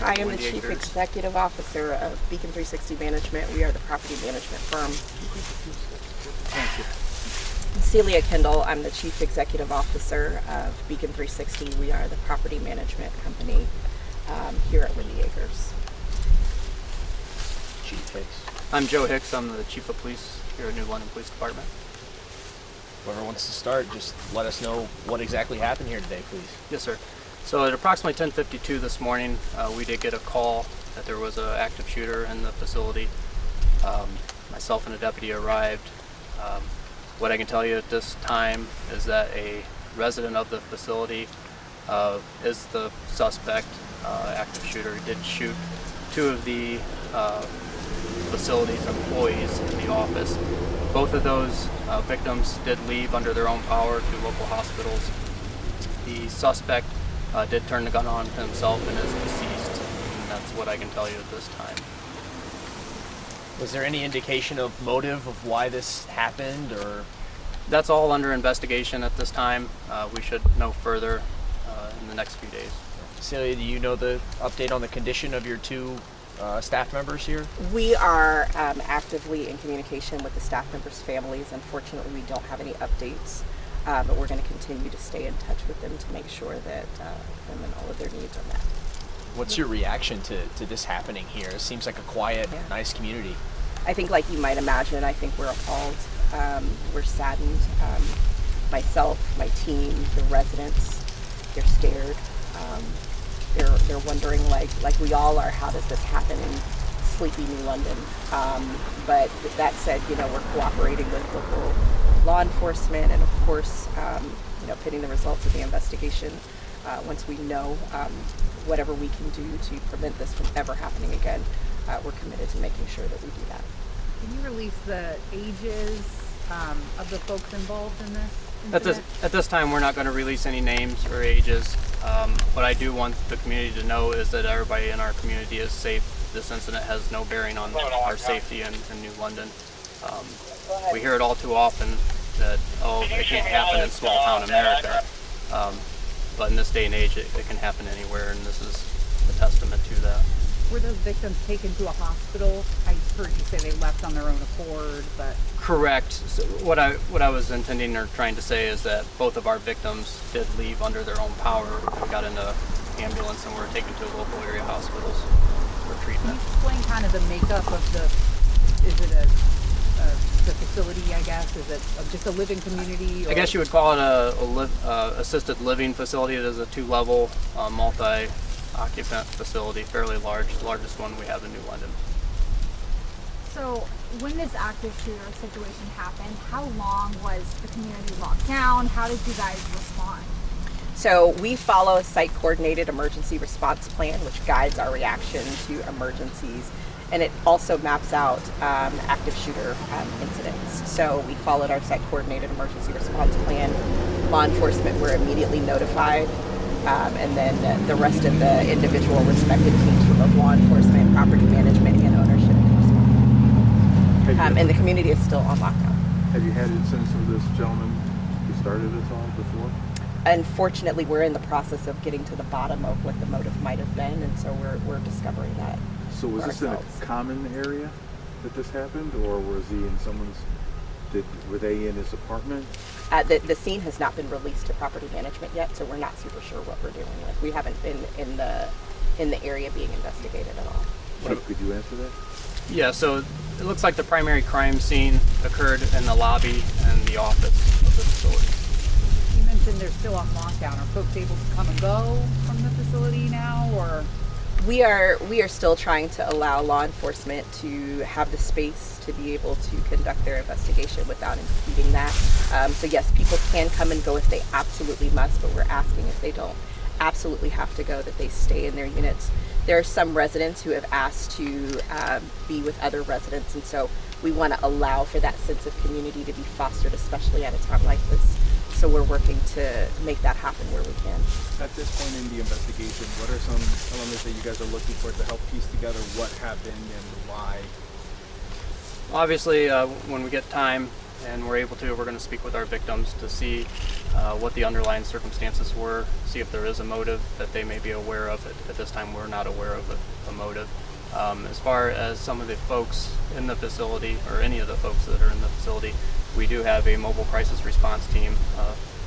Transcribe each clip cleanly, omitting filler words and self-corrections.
I am the Wendy Chief Akers. Executive Officer of Beacon 360 Management. We are the property management firm. Thank you. Celia Kendall, I'm the Chief Executive Officer of Beacon 360. We are the property management company here at Wendy Akers. Chief Hicks. I'm Joe Hicks. I'm the Chief of Police here at New London Police Department. Whoever wants to start, just let us know what exactly happened here today, please. Yes, sir. So at approximately 10:52 this morning, we did get a call that there was an active shooter in the facility. Myself and a deputy arrived. What I can tell you at this time is that a resident of the facility is the suspect, active shooter. He did shoot two of the facility's employees in the office. Both of those victims did leave under their own power to local hospitals. The suspect did turn the gun on himself and is deceased. And that's what I can tell you at this time. Was there any indication of motive of why this happened, or? That's all under investigation at this time. We should know further in the next few days. Celia, do you know the update on the condition of your two staff members here? We are actively in communication with the staff members' families. Unfortunately, we don't have any updates, but we're going to continue to stay in touch with them to make sure that them and all of their needs are met. What's your reaction to this happening here? It seems like a quiet, Yeah. nice community. I think, like you might imagine, I think we're appalled. We're saddened. Myself, my team, the residents, they're scared. They're wondering, like we all are, how does this happen in sleepy New London? But that said, we're cooperating with local law enforcement, and of course, pending the results of the investigation. Once we know whatever we can do to prevent this from ever happening again, we're committed to making sure that we do that. Can you release the ages of the folks involved in this incident? At this time, we're not going to release any names or ages. What I do want the community to know is that everybody in our community is safe. This incident has no bearing on our safety in New London. We hear it all too often that, it can't happen in small town America. But in this day and age, it can happen anywhere, and this is a testament to that. Were those victims taken to a hospital? I heard you say they left on their own accord, but Correct. So what I was intending or trying to say is that both of our victims did leave under their own power. We got in an ambulance and were taken to local area hospitals for can treatment. you explain kind of the makeup of is it the facility, I guess? Is it just a living community? Or? I guess you would call it a assisted living facility. It is a 2-level multi-occupant facility, fairly large, the largest one we have in New London. So when this active shooter situation happened, how long was the community locked down? How did you guys respond? So we follow a site-coordinated emergency response plan, which guides our reaction to emergencies, and it also maps out active shooter incidents. So we followed our site-coordinated emergency response plan. Law enforcement were immediately notified, and then the rest of the individual respective teams from both law enforcement, property management, and ownership responded. And the community is still on lockdown. Have you had incidents of this gentleman who started this all before? Unfortunately, we're in the process of getting to the bottom of what the motive might have been, and so we're discovering that. So was this in a ourselves. common area that this happened, or was he in someone's? Were they in his apartment? The scene has not been released to property management yet, so we're not super sure what we're dealing with. We haven't been in the area being investigated at all. Could you answer that? Yeah, so it looks like the primary crime scene occurred in the lobby and the office of the facility. You mentioned they're still on lockdown. Are folks able to come and go from the facility now, or? We are still trying to allow law enforcement to have the space to be able to conduct their investigation without impeding that. So yes, people can come and go if they absolutely must, but we're asking if they don't absolutely have to go, that they stay in their units. There are some residents who have asked to be with other residents, and so we want to allow for that sense of community to be fostered, especially at a time like this. So we're working to make that happen where we can. At this point in the investigation, what are some elements that you guys are looking for to help piece together what happened and why? Obviously, when we get time, and we're going to speak with our victims to see what the underlying circumstances were, see if there is a motive that they may be aware of. At this time, we're not aware of a motive. As far as some of the folks in the facility, or any of the folks that are in the facility, we do have a mobile crisis response team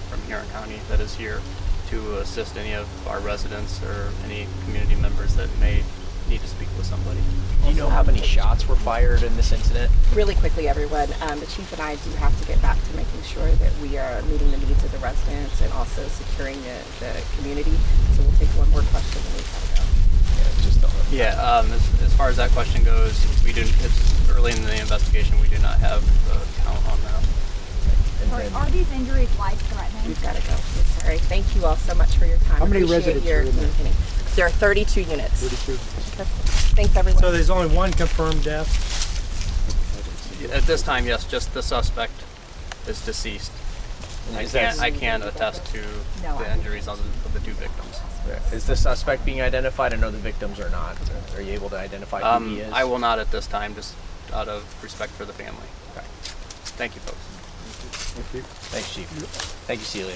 from Huron County that is here to assist any of our residents or any community members that may need to speak with somebody. Do you know how many shots were fired in this incident? Really quickly, everyone, the chief and I do have to get back to making sure that we are meeting the needs of the residents and also securing the community. So we'll take one more question and we've got to go. Yeah, just don't. Yeah, as far as that question goes, it's early in the investigation. We do not have a count on that. And Sorry, then- are these injuries life-threatening? We've got to go. So sorry. Thank you all so much for your time. How many Appreciate residents your are in there? communicating. There are 32 units. 32. Okay. Thanks, everyone. So there's only one confirmed death? At this time, yes, just the suspect is deceased. Is that- I can't attest to No, the I- injuries of the two victims. Is the suspect being identified? I know the victims are not. Are you able to identify who he is? I will not at this time, just out of respect for the family. Okay. Thank you, folks. Thank you. Thanks, Chief. Thank you, Celia.